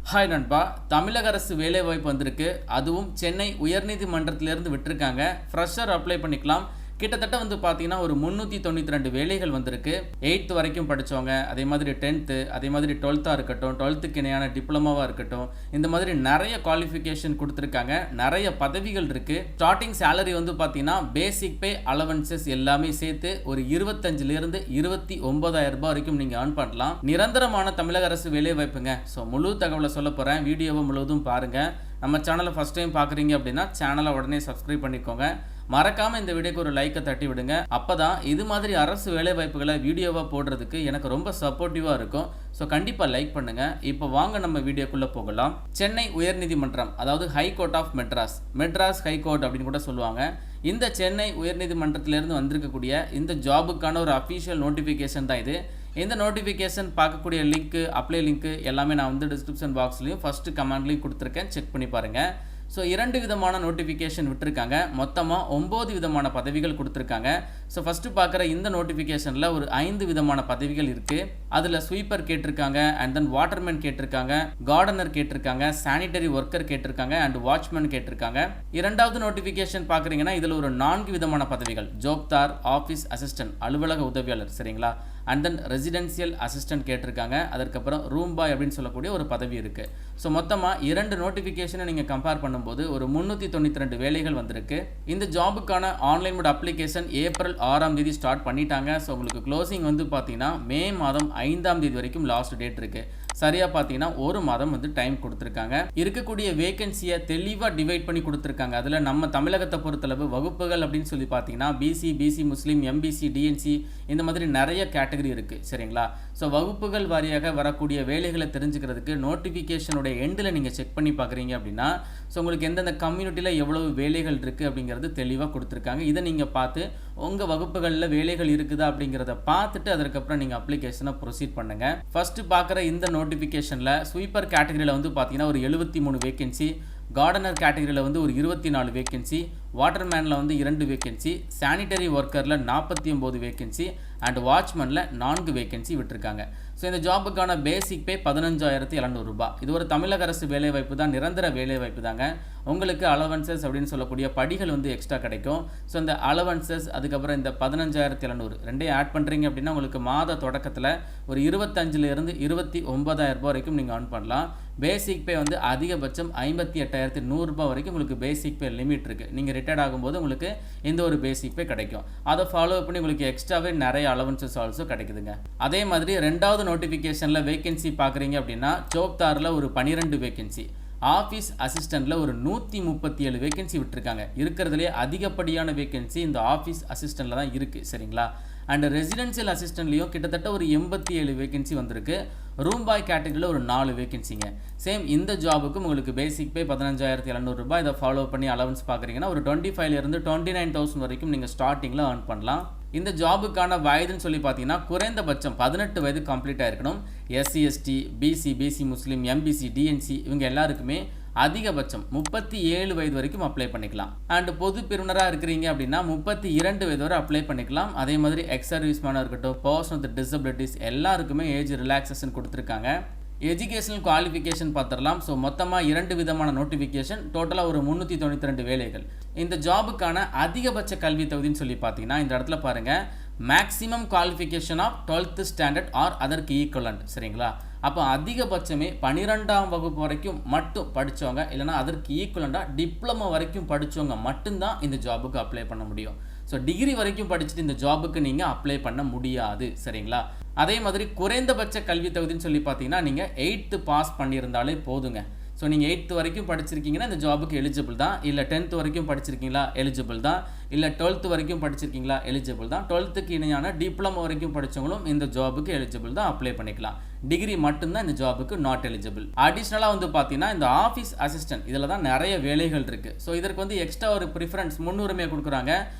Hi நண்பா, தமிழக அரசு வேலைவாய்ப்பு வந்திருக்கு. அதுவும் சென்னை உயர்நீதிமன்றத்திலிருந்து விட்டிருக்காங்க. ஃப்ரெஷர் அப்ளை பண்ணிக்கலாம். கிட்டத்தட்ட பார்த்தீங்கன்னா ஒரு 392 வேலைகள் வந்திருக்கு. 8th வரைக்கும் படித்தவங்க, அதே மாதிரி 10th, அதே மாதிரி 12th இருக்கட்டும், 12th இணையான டிப்ளமாவாக இருக்கட்டும், இந்த மாதிரி நிறைய குவாலிஃபிகேஷன் கொடுத்துருக்காங்க. நிறைய பதவிகள் இருக்குது. ஸ்டார்டிங் சேலரி பார்த்தீங்கன்னா பேசிக் பே அலவன்சஸ் எல்லாமே சேர்த்து ஒரு 25,000 29,000 ரூபாய் வரைக்கும் நீங்கள் earn பண்ணலாம். நிரந்தரமான தமிழக அரசு வேலை வாய்ப்புங்க. ஸோ முழு தகவலை சொல்ல போகிறேன். வீடியோவை முழுவதும் பாருங்கள். நம்ம சேனலை ஃபஸ்ட் டைம் பார்க்குறீங்க அப்படின்னா சேனலை உடனே சப்ஸ்கிரைப் பண்ணிக்கோங்க. மறக்காமல் இந்த வீடியோக்கு ஒரு லைக்கை தட்டி விடுங்க. அப்போ தான் இது மாதிரி அரசு வேலைவாய்ப்புகளை வீடியோவாக போடுறதுக்கு எனக்கு ரொம்ப சப்போர்ட்டிவாக இருக்கும். ஸோ கண்டிப்பாக லைக் பண்ணுங்கள். இப்போ வாங்க நம்ம வீடியோக்குள்ளே போகலாம். சென்னை உயர்நீதிமன்றம், அதாவது high court of Madras, Madras high court அப்படின்னு கூட சொல்லுவாங்க. இந்த சென்னை உயர்நீதிமன்றத்திலேருந்து வந்திருக்கக்கூடிய இந்த ஜாபுக்கான ஒரு அஃபீஷியல் நோட்டிஃபிகேஷன் தான் இது. இந்த நோட்டிஃபிகேஷன் பார்க்கக்கூடிய லிங்க்கு, அப்ளை லிங்க்கு எல்லாமே நான் டிஸ்கிரிப்ஷன் பாக்ஸ்லையும் ஃபஸ்ட்டு கமெண்ட்லையும் கொடுத்துருக்கேன். செக் பண்ணி பாருங்கள். ஸோ 2 விதமான நோட்டிஃபிகேஷன் விட்டுருக்காங்க. மொத்தமாக 9 விதமான பதவிகள் கொடுத்துருக்காங்க. ஸோ ஃபஸ்ட்டு பார்க்குற இந்த நோட்டிஃபிகேஷனில் ஒரு 5 விதமான பதவிகள் இருக்குது. அதில் ஸ்வீப்பர் கேட்டிருக்காங்க, அண்ட் தென் வாட்டர்மேன் கேட்டிருக்காங்க, கார்டனர் கேட்டிருக்காங்க, சானிட்டரி ஒர்க்கர் கேட்டிருக்காங்க, அண்ட் வாட்ச்மேன் கேட்டிருக்காங்க. 2வது நோட்டிஃபிகேஷன் பார்க்குறீங்கன்னா இதில் ஒரு 4 விதமான பதவிகள், ஜோப்தார், ஆஃபீஸ் அசிஸ்டன்ட், அலுவலக உதவியாளர், சரிங்களா, அண்ட் தென் ரெசிடென்சியல் அசிஸ்டன்ட் கேட்டிருக்காங்க. அதற்கப்புறம் ரூம் பாய் அப்படின்னு சொல்லக்கூடிய ஒரு பதவி இருக்குது. ஸோ மொத்தமாக 2 நோட்டிஃபிகேஷனை நீங்கள் கம்பேர் பண்ணும்போது ஒரு 392 வேலைகள் வந்திருக்கு. இந்த ஜாபுக்கான ஆன்லைன் மோட் அப்ளிகேஷன் ஏப்ரல் 6ஆம் தேதி ஸ்டார்ட் பண்ணிட்டாங்க. ஸோ உங்களுக்கு க்ளோசிங் பார்த்தீங்கன்னா மே மாதம் 5ஆம் தேதி வரைக்கும் லாஸ்ட் டேட் இருக்குது. சரியாக பார்த்தீங்கன்னா ஒரு மாதம் டைம் கொடுத்துருக்காங்க. இருக்கக்கூடிய வேகன்சியை தெளிவாக டிவைட் பண்ணி கொடுத்துருக்காங்க. அதில் நம்ம தமிழகத்தை பொறுத்தளவு வகுப்புகள் அப்படின்னு சொல்லி பார்த்தீங்கன்னா பிசி முஸ்லீம், எம்பிசி, டிஎன்சி, இந்த மாதிரி நிறைய கேட்டகரி இருக்குது, சரிங்களா. ஸோ வகுப்புகள் வாரியாக வரக்கூடிய வேலைகளை தெரிஞ்சுக்கிறதுக்கு நோட்டிஃபிகேஷனுடைய எண்டில் நீங்கள் செக் பண்ணி பார்க்குறீங்க அப்படின்னா ஸோ உங்களுக்கு எந்தெந்த கம்யூனிட்டியில் எவ்வளவு வேலைகள் இருக்குது அப்படிங்கிறது தெளிவாக கொடுத்துருக்காங்க. இதை நீங்கள் பார்த்து உங்கள் வகுப்புகளில் வேலைகள் இருக்குதா அப்படிங்கிறத பார்த்துட்டு அதற்கப்புறம் நீங்கள் அப்ளிகேஷனை ப்ரொசீட் பண்ணுங்கள். ஃபஸ்ட்டு பார்க்குற இந்த நோட்டிஃபிகேஷனில் ஸ்வீப்பர் கேட்டகரியில் பார்த்தீங்கன்னா ஒரு 73 வேகன்சி, கார்டனர் கேட்டகரியில் ஒரு 24 வேகன்சி, வாட்டர்மேனில் 2 வேகன்சி, சானிட்டரி ஒர்க்கரில் 49 வேகன்சி, அண்ட் வாட்ச்மேனில் 4 வேகன்சி விட்டுருக்காங்க. ஸோ இந்த ஜாபுக்கான பேசிக் பே 15,700 ரூபாய். இது ஒரு தமிழக அரசு வேலைவாய்ப்பு தான், நிரந்தர வேலைவாய்ப்பு தாங்க. உங்களுக்கு அலவன்சஸ் அப்படின்னு சொல்லக்கூடிய படிகள் எக்ஸ்ட்ரா கிடைக்கும். ஸோ இந்த அலவன்சஸ் அதுக்கப்புறம் இந்த 15,700 ரெண்டையும் ஆட் பண்ணுறீங்க அப்படின்னா உங்களுக்கு மாத தொடக்கத்தில் ஒரு 25,000 29,000 ரூபாய் வரைக்கும் நீங்கள் earn பண்ணலாம். பேசிக் பே அதிகபட்சம் 58,100 ரூபாய் வரைக்கும் உங்களுக்கு பேசிக் பே லிமிட் இருக்குது. நீங்கள் ரிட்டையர்ட் ஆகும்போது உங்களுக்கு இந்த ஒரு பேசிக் பே கிடைக்கும். அதை ஃபாலோ பண்ணி உங்களுக்கு எக்ஸ்ட்ராவே நிறைய அலவன்சஸ் ஆல்சோ கிடைக்குதுங்க. அதே மாதிரி 2வது நோட்டிஃபிகேஷனில் வேகன்சி பார்க்குறீங்க அப்படின்னா ஜோப்தாரில் ஒரு 12 வேகன்சி, ஆஃபீஸ் அசிஸ்டண்ட்டில் ஒரு 137 வேகன்சி விட்டுருக்காங்க. இருக்கிறதுலே அதிகப்படியான வேகன்சி இந்த ஆஃபீஸ் அசிஸ்டண்ட்டில் தான் இருக்குது, சரிங்களா. அண்ட் ரெசிடென்சியல் அசிஸ்டன்ட்லேயும் கிட்டத்தட்ட ஒரு 87 வேகன்சி வந்திருக்கு. ரூம் பாய் கேட்டகரியில் ஒரு 4 வேகன்சிங்க. சேம் இந்த ஜாபுக்கும் உங்களுக்கு பேசிக் பே 15,700 ரூபாய். இதை ஃபாலோ பண்ணி அலவன்ஸ் பார்க்குறீங்கன்னா ஒரு 25,000 29,000 வரைக்கும் நீங்கள் ஸ்டார்டிங்கில் earn பண்ணலாம். இந்த ஜாபுக்கான வயதுன்னு சொல்லி பார்த்தீங்கன்னா குறைந்தபட்சம் 18 வயது கம்ப்ளீட்டாக இருக்கணும். SC ST, PC Muslim, MBC, DNC இவங்க எல்லாருக்குமே அதிகபட்சம் 37 வயது வரைக்கும் அப்ளை பண்ணிக்கலாம். அண்ட் பொது பிரிவினராக இருக்கிறீங்க அப்படின்னா 32 வயது வரை அப்ளை பண்ணிக்கலாம். அதே மாதிரி எக்ஸ் சர்வீஸ்மேனாக இருக்கட்டும், பர்சன் வித் டிசபிலிட்டிஸ் எல்லாருக்குமே ஏஜ் ரிலாக்ஸேஷன் கொடுத்துருக்காங்க. எஜுகேஷனல் குவாலிஃபிகேஷன் பார்த்துடலாம். ஸோ மொத்தமாக 2 விதமான நோட்டிஃபிகேஷன், டோட்டலாக ஒரு 392 வேலைகள். இந்த ஜாபுக்கான அதிகபட்ச கல்வி தகுதின்னு சொல்லி பார்த்தீங்கன்னா இந்த இடத்துல பாருங்கள், maximum qualification of 12th standard or அதற்கு ஈக்குவலண்ட், சரிங்களா. அப்போ அதிகபட்சமே 12ஆம் வகுப்பு வரைக்கும் மட்டும் படித்தவங்க, இல்லைனா அதற்கு ஈக்குவலண்டாக டிப்ளமோ வரைக்கும் படித்தவங்க மட்டும்தான் இந்த ஜாபுக்கு அப்ளை பண்ண முடியும். ஸோ டிகிரி வரைக்கும் படிச்சுட்டு இந்த ஜாபுக்கு நீங்கள் அப்ளை பண்ண முடியாது, சரிங்களா. அதே மாதிரி குறைந்தபட்ச கல்வி தகுதின்னு சொல்லி பார்த்தீங்கன்னா நீங்கள் 8th பாஸ் பண்ணியிருந்தாலே போதுங்க. ஸோ நீங்கள் 8th வரைக்கும் படிச்சிருக்கீங்கன்னா இந்த ஜாபுக்கு எலிஜிபிள் தான். இல்லை 10th வரைக்கும் படிச்சிருக்கீங்களா, எலிஜிபிள் தான். இல்லை 12th வரைக்கும் படிச்சிருக்கீங்களா, எலிஜிபிள் தான். 12th இணையான டிப்ளமோ வரைக்கும் படித்தவங்களும் இந்த ஜாபுக்கு எலிஜிபிள் தான், அப்ளை பண்ணிக்கலாம். டிகிரி மட்டும்தான் இந்த ஜாபுக்கு நாட் எலிஜிபிள். அடிஷ்னலாக பார்த்தீங்கன்னா இந்த ஆஃபீஸ் அசிஸ்டன்ட் இதில் தான் நிறைய வேலைகள் இருக்குது. ஸோ இதற்கு எக்ஸ்ட்ரா ஒரு ப்ரிஃபரன்ஸ், முன்னுரிமை கொடுக்குறாங்க.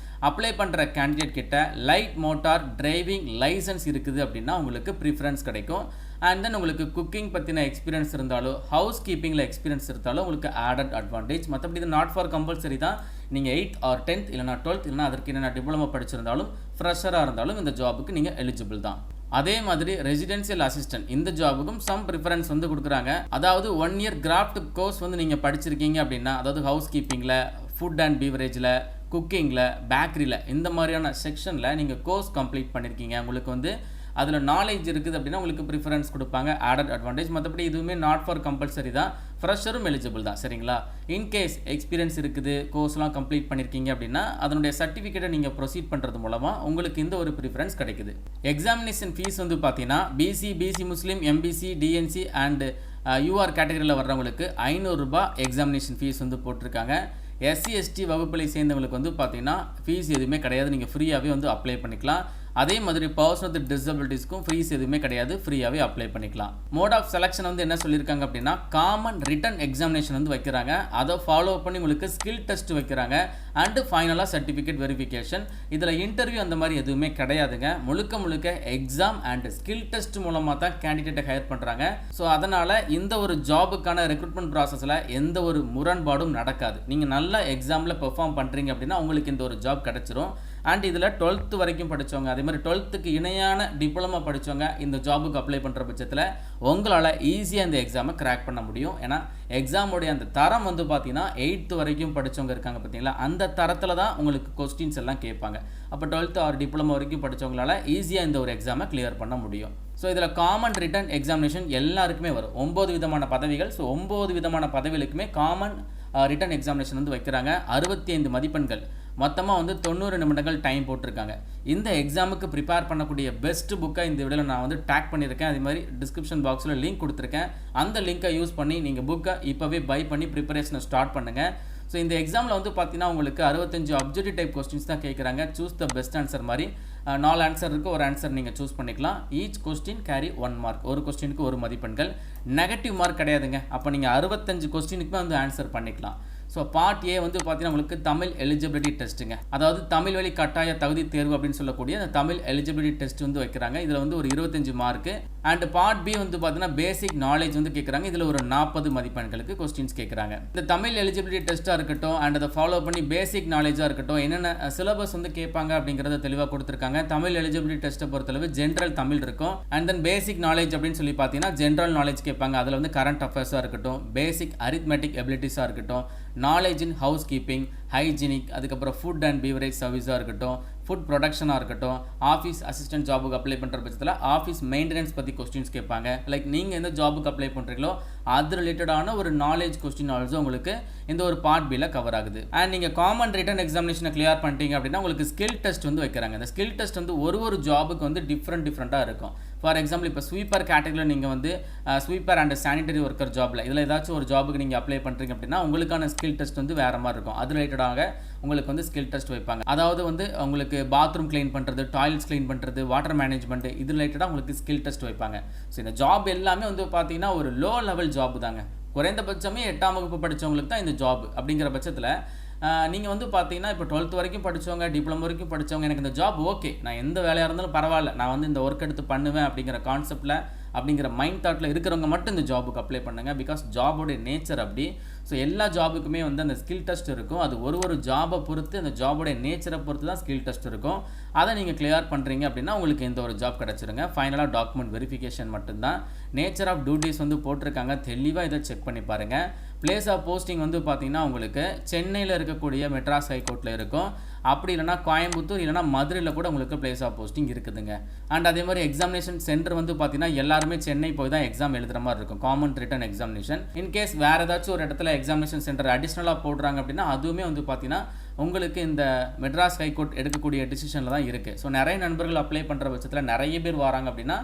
அப்ளை பண்ணுற கேண்டிடேட் கிட்ட லைட் மோட்டார் டிரைவிங் லைசன்ஸ் இருக்குது அப்படின்னா உங்களுக்கு ப்ரிஃபரன்ஸ் கிடைக்கும். அண்ட் தென் உங்களுக்கு குக்கிங் பற்றின எக்ஸ்பீரியன்ஸ் இருந்தாலும், ஹவுஸ் கீப்பிங்கில் எக்ஸ்பீரியன்ஸ் இருந்தாலும் உங்களுக்கு ஆடட் அட்வான்டேஜ். மற்றபடி இது நாட் ஃபார் கம்பல்சரி தான். நீங்கள் 8th or 10th இல்லைனா 12th இல்லைனா அதற்கு என்ன டிப்ளமோ படிச்சிருந்தாலும், ஃப்ரெஷராக இருந்தாலும் இந்த ஜாபுக்கு நீங்கள் எலிஜிபிள் தான். அதே மாதிரி ரெசிடென்சியல் அசிஸ்டன்ட் இந்த ஜாபுக்கும் சம் ப்ரிஃபரன்ஸ் வந்து கொடுக்குறாங்க. அதாவது 1 இயர் கிராஃப்ட் கோர்ஸ் வந்து நீங்கள் படிச்சிருக்கீங்க அப்படின்னா, அதாவது ஹவுஸ் கீப்பிங்கில், ஃபுட் அண்ட் பீவரேஜில், குக்கிங்கில், பேக்கரியில் இந்த மாதிரியான செக்ஷனில் நீங்கள் கோர்ஸ் கம்ப்ளீட் பண்ணியிருக்கீங்க, உங்களுக்கு வந்து அதில் நாலேஜ் இருக்குது அப்படின்னா உங்களுக்கு ப்ரிஃபரன்ஸ் கொடுப்பாங்க, ஆடட் அட்வான்டேஜ். மற்றபடி இதுவுமே நாட் ஃபார் கம்பல்சரி தான், ஃப்ரெஷரும் எலிஜிபிள் தான். சரிங்களா? இன்கேஸ் எக்ஸ்பீரியன்ஸ் இருக்குது, கோர்ஸ்லாம் கம்ப்ளீட் பண்ணியிருக்கீங்க அப்படின்னா அதனுடைய சர்டிஃபிகேட்டை நீங்கள் ப்ரொசீட் பண்ணுறது மூலமாக உங்களுக்கு இந்த ஒரு ப்ரிஃபரன்ஸ் கிடைக்குது. எக்ஸாமினேஷன் ஃபீஸ் வந்து பார்த்தீங்கன்னா BC Muslim, MBC, DNC and UR கேட்டகரியில் வர்றவங்களுக்கு 500 ரூபாய் எக்ஸாமினேஷன் ஃபீஸ் வந்து போட்டிருக்காங்க. எஸ்சி எஸ்டி வகுப்பிலை சேர்ந்தவங்களுக்கு வந்து பார்த்தீங்கன்னா ஃபீஸ் எதுவுமே கிடையாது, நீங்கள் ஃப்ரீயாகவே வந்து அப்ளை பண்ணிக்கலாம். அதே மாதிரி பர்சன் வித் டிசபிலிட்டிஸ்க்கும் ஃபீஸ் எதுவுமே கிடையாது, ஃப்ரீயாகவே அப்ளை பண்ணிக்கலாம். மோட் ஆஃப் செலெக்ஷன் வந்து என்ன சொல்லியிருக்காங்க அப்படின்னா காமன் ரிட்டன் எக்ஸாமினேஷன் வந்து வைக்கிறாங்க, அதை ஃபாலோ பண்ணி உங்களுக்கு ஸ்கில் டெஸ்ட் வைக்கிறாங்க அண்டு ஃபைனலாக சர்டிஃபிகேட் வெரிஃபிகேஷன். இதில் இன்டர்வியூ அந்த மாதிரி எதுவுமே கிடையாதுங்க, முழுக்க எக்ஸாம் அண்ட் ஸ்கில் டெஸ்ட் மூலமாக தான் கேண்டிடேட்டை ஹையர் பண்ணுறாங்க. ஸோ அதனால் இந்த ஒரு ஜாபுக்கான ரெக்ரூட்மெண்ட் ப்ராசஸில் எந்த ஒரு முரண்பாடும் நடக்காது. நீங்கள் நல்லா எக்ஸாமில் பெர்ஃபார்ம் பண்ணுறீங்க அப்படின்னா உங்களுக்கு இந்த ஒரு ஜாப் கிடச்சிரும். அண்ட் இதில் 12th வரைக்கும் படித்தவங்க, அதே மாதிரி 12th இணையான டிப்ளமா படித்தவங்க இந்த ஜாபுக்கு அப்ளை பண்ணுற பட்சத்தில் உங்களால் ஈஸியாக இந்த எக்ஸாமை கிராக் பண்ண முடியும். ஏன்னா எக்ஸாமுடைய அந்த தரம் வந்து பார்த்தீங்கன்னா 8th வரைக்கும் படித்தவங்க இருக்காங்க பார்த்தீங்களா, அந்த தரத்தில் தான் உங்களுக்கு கொஸ்டின்ஸ் எல்லாம் கேட்பாங்க. அப்போ 12th ஆர் டிப்ளமா வரைக்கும் படித்தவங்களால ஈஸியாக இந்த ஒரு எக்ஸாமை கிளியர் பண்ண முடியும். ஸோ இதில் காமன் ரிட்டன் எக்ஸாமினேஷன் எல்லாருக்குமே வரும், 9 விதமான பதவிகள். ஸோ 9 விதமான பதவிகளுக்குமே காமன் ரிட்டன் எக்ஸாமினேஷன் வந்து வைக்கிறாங்க. 65 மதிப்பெண்கள், மொத்தமாக வந்து 90 நிமிடங்கள் டைம் போட்டிருக்காங்க. இந்த எக்ஸாமுக்கு ப்ரிப்பேர் பண்ணக்கூடிய பெஸ்ட் புக்கை இந்த வீடியோவில் நான் வந்து டேக் பண்ணியிருக்கேன். அதே மாதிரி டிஸ்கிரிப்ஷன் பாக்ஸில் லிங்க் கொடுத்துருக்கேன். அந்த லிங்கை யூஸ் பண்ணி நீங்கள் புக்கை இப்போவே பை பண்ணி ப்ரிப்பரேஷனை ஸ்டார்ட் பண்ணுங்கள். ஸோ இந்த எக்ஸாமில் வந்து பார்த்தீங்கன்னா உங்களுக்கு 65 அப்ஜெக்டிவ் டைப் கொஸ்டின்ஸ் தான் கேட்குறாங்க. சூஸ் த பெஸ்ட் ஆன்சர் மாதிரி 4 ஆன்சர் இருக்குது, ஒரு ஆன்சர் நீங்கள் சூஸ் பண்ணிக்கலாம். ஈச் கொஸ்டின் கேரி 1 மார்க், ஒரு கொஸ்டினுக்கு 1 மதிப்பெண்கள். நெகட்டிவ் மார்க் கிடையாதுங்க, அப்போ நீங்கள் 65 கொஸ்டினுக்குமே வந்து ஆன்சர் பண்ணிக்கலாம். ஸோ பார்ட் ஏ வந்து பார்த்தீங்கன்னா உங்களுக்கு தமிழ் எலிஜிபிலிட்டி டெஸ்ட்டுங்க, அதாவது தமிழ் வழி கட்டாய தகுதி தேர்வு அப்படின்னு சொல்லக்கூடிய அந்த தமிழ் எலிஜிபிலிட்டி டெஸ்ட் வந்து வைக்கிறாங்க. இதில் வந்து ஒரு 25 மார்க்கு. அண்ட் பார்ட் பி வந்து பார்த்தீங்கன்னா பேசிக் நாலேஜ் வந்து கேட்குறாங்க, இதில் ஒரு 40 மதிப்பெண்களுக்கு கொஸ்டின்ஸ் கேட்குறாங்க. இந்த தமிழ் எலிஜிபிலிட்டி டெஸ்ட்டாக இருக்கட்டும் அண்ட் அதை ஃபாலோ பண்ணி பேசிக் நாலேஜாக இருக்கட்டும், என்னென்ன சிலபஸ் வந்து கேட்பாங்க அப்படிங்கிறத தெளிவாக கொடுத்துருக்காங்க. தமிழ் எலிஜிபிலிட்டி டெஸ்ட்டை பொறுத்தளவு ஜென்ரல் தமிழ் இருக்கும். அண்ட் தென் பேசிக் நாலேஜ் அப்படின்னு சொல்லி பார்த்தீங்கன்னா ஜென்ரல் நாலேஜ் கேட்பாங்க. அதில் வந்து கரண்ட் அஃபேர்ஸாக இருக்கட்டும், பேசிக் அரித்மெட்டிக் எபிலிட்டிஸாக இருக்கட்டும், knowledge in house keeping, hygienic, அதுக்கப்புறம் ஃபுட் அண்ட் பீவரேஜ் சர்வீஸாக இருக்கட்டும், ஃபுட் ப்ரொடக்ஷனாக இருக்கட்டும், ஆஃபீஸ் அசிஸ்டன்ட் ஜாபுக்கு அப்ளை பண்ணுற பட்சத்தில் ஆஃபீஸ் மெயின்டெனன்ஸ் பற்றி கொஸ்டின்ஸ் கேட்பாங்க. லைக் நீங்கள் எந்த ஜாபுக்கு அப்ளை பண்ணுறீங்களோ அது ரிலேட்டடான ஒரு நாலேஜ் கொஸ்டின் ஆல்சோ உங்களுக்கு இந்த ஒரு பார்ட் பியில் கவர் ஆகுது. அண்ட் நீங்கள் காமன் ரிட்டன் எக்ஸாமினேஷனை கிளியர் பண்ணிட்டீங்க அப்படின்னா உங்களுக்கு ஸ்கில் டெஸ்ட் வந்து வைக்கிறாங்க. இந்த ஸ்கில் டெஸ்ட் வந்து ஒரு ஜாபுக்கு வந்து டிஃப்ரெண்ட்டாக இருக்கும். ஃபார் எக்ஸாம்பிள் இப்போ ஸ்வீப்பர் கேட்டகரியில் நீங்கள் வந்து ஸ்வீப்பர் அண்ட் சானிடரி ஒர்க்கர் ஜாபில் இதில் ஏதாச்சும் ஒரு ஜாபுக்கு நீங்கள் அப்ளை பண்ணுறீங்க அப்படின்னா உங்களுக்கான ஸ்கில் டெஸ்ட் வந்து வேறு மாதிரி இருக்கும். அது ரிலேட்டடாக உங்களுக்கு வந்து ஸ்கில் டெஸ்ட் வைப்பாங்க. அதாவது வந்து உங்களுக்கு பாத்ரூம் க்ளீன் பண்ணுறது, டாய்லெட்ஸ் க்ளீன் பண்ணுறது, வாட்டர் மேனேஜ்மெண்ட், இது ரிலேட்டடாக உங்களுக்கு ஸ்கில் டெஸ்ட் வைப்பாங்க. ஸோ இந்த ஜாப் எல்லாமே வந்து பார்த்தீங்கன்னா ஒரு லோ லெவல் ஜாப் தாங்க. குறைந்தபட்சமே 8ஆம் வகுப்பு படித்தவங்களுக்கு தான் இந்த ஜாப். அப்படிங்கிற பட்சத்தில் நீங்கள் வந்து பார்த்தீங்கன்னா இப்போ 12th வரைக்கும் படித்தவங்க, டிப்ளமோ வரைக்கும் படித்தவங்க, எனக்கு இந்த ஜாப் ஓகே, நான் எந்த வேலையாக இருந்தாலும் பரவாயில்ல, நான் வந்து இந்த ஒர்க் எடுத்து பண்ணுவேன் அப்படிங்கிற கான்செப்டில், அப்படிங்கிற மைண்ட் தாட்டில் இருக்கிறவங்க மட்டும் இந்த ஜாபுக்கு அப்ளை பண்ணுங்க. பிகாஸ் ஜாபோடைய நேச்சர் அப்படி. ஸோ எல்லா ஜாபுக்குமே வந்து அந்த ஸ்கில் டெஸ்ட் இருக்கும். அது ஒரு ஜாபை பொறுத்து, அந்த ஜாபோடைய நேச்சரை பொறுத்து தான் ஸ்கில் டெஸ்ட் இருக்கும். அதை நீங்கள் கிளியர் பண்ணுறீங்க அப்படின்னா உங்களுக்கு இந்த ஒரு ஜாப் கிடச்சிருங்க. ஃபைனலாக டாக்குமெண்ட் வெரிஃபிகேஷன் மட்டும்தான். நேச்சர் ஆஃப் டியூட்டிஸ் வந்து போட்டிருக்காங்க, தெளிவாக இதை செக் பண்ணி பாருங்கள். பிளேஸ் ஆஃப் போஸ்டிங் வந்து பார்த்தீங்கன்னா உங்களுக்கு சென்னையில் இருக்கக்கூடிய மெட்ராஸ் ஹைகோர்ட்டில் இருக்கும். அப்படி இல்லைனா கோயம்புத்தூர் இல்லைனா மதுரையில் கூட உங்களுக்கு பிளேஸ் ஆஃப் போஸ்டிங் இருக்குதுங்க. அண்ட் அதே மாதிரி எக்ஸாமினேஷன் சென்டர் வந்து பார்த்தீங்கன்னா எல்லாருமே சென்னை போய் தான் எக்ஸாம் எழுதுகிற மாதிரி இருக்கும், காமன் ரிட்டன் எக்ஸாமினேஷன். இன்கேஸ் வேறு ஏதாச்சும் ஒரு இடத்துல எக்ஸாமினேஷன் சென்டர் அடிஷ்னலாக போடுறாங்க அப்படின்னா அதுவுமே வந்து பார்த்தீங்கன்னா உங்களுக்கு இந்த மெட்ராஸ் ஹைகோர்ட் எடுக்கக்கூடிய டிசிஷனில் தான் இருக்குது. ஸோ நிறைய நண்பர்கள் அப்ளை பண்ணுற பட்சத்தில் நிறைய பேர் வராங்க அப்படின்னா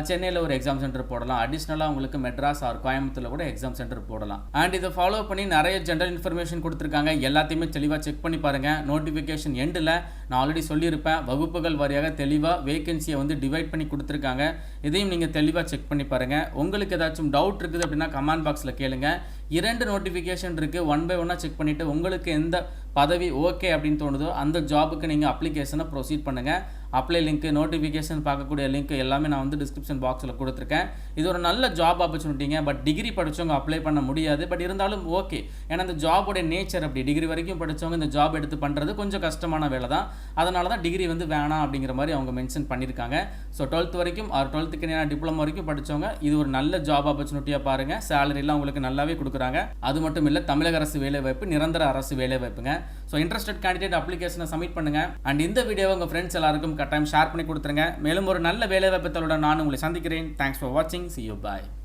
சென்னையில் ஒரு எக்ஸாம் சென்டர் போடலாம். அடிஷ்னலாக உங்களுக்கு மெட்ராஸ் ஆர் கோயம்புத்தூரில் கூட எக்ஸாம் சென்டர் போடலாம். அண்ட் இதை ஃபாலோ பண்ணி நிறைய ஜென்ரல் இன்ஃபர்மேஷன் கொடுத்துருக்காங்க. எல்லாத்தையுமே தெளிவாக செக் பண்ணி பாருங்கள். நோட்டிஃபிகேஷன் எண்டில் நான் ஆல்ரெடி சொல்லியிருப்பேன், வகுப்புகள் வாரியாக தெளிவாக வேகன்சியை வந்து டிவைட் பண்ணி கொடுத்துருக்காங்க. இதையும் நீங்கள் தெளிவாக செக் பண்ணி பாருங்கள். உங்களுக்கு ஏதாச்சும் டவுட் இருக்குது அப்படின்னா கமெண்ட் பாக்ஸில் கேளுங்க. 2 நோட்டிஃபிகேஷன் இருக்குது, 1 by 1 செக் பண்ணிவிட்டு உங்களுக்கு எந்த பதவி ஓகே அப்படின்னு தோணுதோ அந்த ஜாபுக்கு நீங்கள் அப்ளிகேஷனை ப்ரொசீட் பண்ணுங்கள். அப்ளை லிங்க், நோட்டிஃபிகேஷன் பார்க்கக்கூடிய லிங்க் எல்லாமே நான் வந்து டிஸ்கிரிப்ஷன் பாக்ஸில் கொடுத்துருக்கேன். இது ஒரு நல்ல ஜாப் ஆப்பர்ச்சுனிட்டிங்க. பட் டிகிரி படித்தவங்க அப்ளை பண்ண முடியாது. பட் இருந்தாலும் ஓகே, ஏன்னா இந்த ஜாபோடைய நேச்சர் அப்படி. டிகிரி வரைக்கும் படித்தவங்க இந்த ஜாப் எடுத்து பண்ணுறது கொஞ்சம் கஷ்டமான வேலை தான். அதனால தான் டிகிரி வந்து வேணாம் அப்படிங்கிற மாதிரி அவங்க மென்ஷன் பண்ணியிருக்காங்க. ஸோ 12th வரைக்கும் ஆர் 12th டிப்ளமோ வரைக்கும் படித்தவங்க இது ஒரு நல்ல ஜாப் ஆப்பர்ச்சுனிட்டியாக பாருங்கள். சேலரிலாம் உங்களுக்கு நல்லாவே கொடுக்குறாங்க. அது மட்டும் இல்லை, தமிழக அரசு வேலைவாய்ப்பு, நிரந்தர அரசு வேலைவாய்ப்புங்க. ஸோ இன்ட்ரெஸ்டட் கேண்டிடேட் அப்ளிகேஷனை சப்மிட் பண்ணுங்கள். அண்ட் இந்த வீடியோவை உங்கள் ஃப்ரெண்ட்ஸ் எல்லாருக்கும் கட்டாயம் ஷேர் பண்ணி கொடுத்துருங்க. மேலும் ஒரு நல்ல வேலைவாய்ப்பு தகவலுடன் நான் உங்களை சந்திக்கிறேன். தேங்க்ஸ் ஃபார் வாட்சிங். See you. Bye.